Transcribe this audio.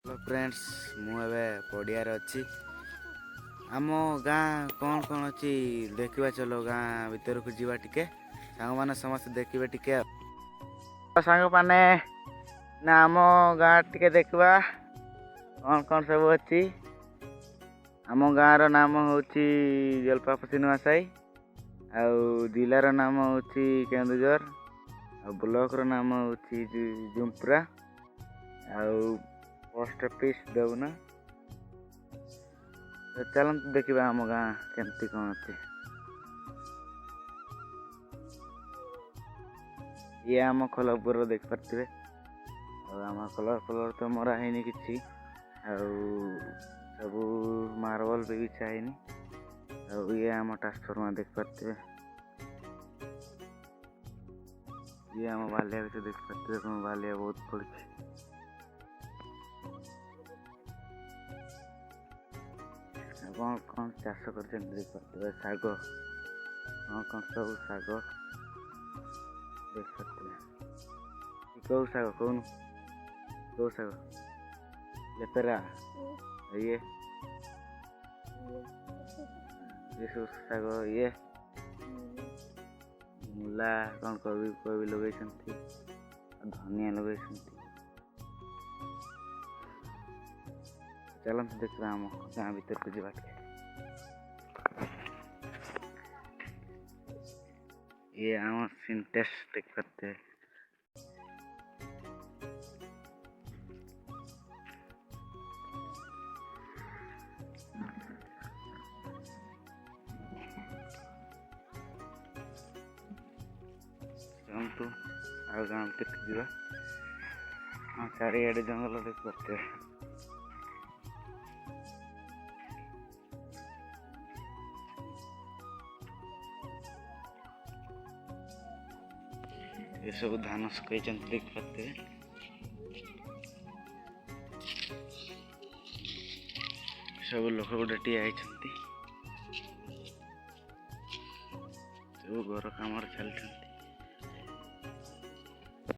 hello friends मुझे पड़ियार अच्छी आम गाँ कौन कौन अच्छी देखा चलो गाँ भीतर को जीवा टिके सांग मैंने समस्त देखिए टिके सांग मैंने ना आम गाँ टिके देखा कौन कौन सब अच्छी आम गाँर नाम हूँ जलपापति नुआ साई जिलार नाम हूँ केन्दुझर ब्लॉक रो नाम हूँ जुम्परा पोस्ट ऑफिस देवना तो चलते देखा आम गाँ केमती कौन अच्छी ये आम खलपुर देख पारे आम कलर तो मरा है कि सब मार्बल भी बिछा है ये आम ट्रांसफॉर्मर देख पारे ये आम बालिया भी देख पारे बालिया बहुत पड़ी कौन कौन चाष कर देख पारे शाग कौन कौन सब शाग देख पारे कौ शाग कौन कौ शाग लेपेरा ये सब शाग ये मूला कौन कोई लगे धनिया लगे चलते देखा आम गाँ भीतर को जीवा ये आम सिंटेक्स देख पाते हैं चलतु आ गाँ भीतर को जीवा चारिआडे जंगल देख पाते हैं ये सब धान सुखाई देख पाते सब लोक गोटे टीया सब घर कम चलते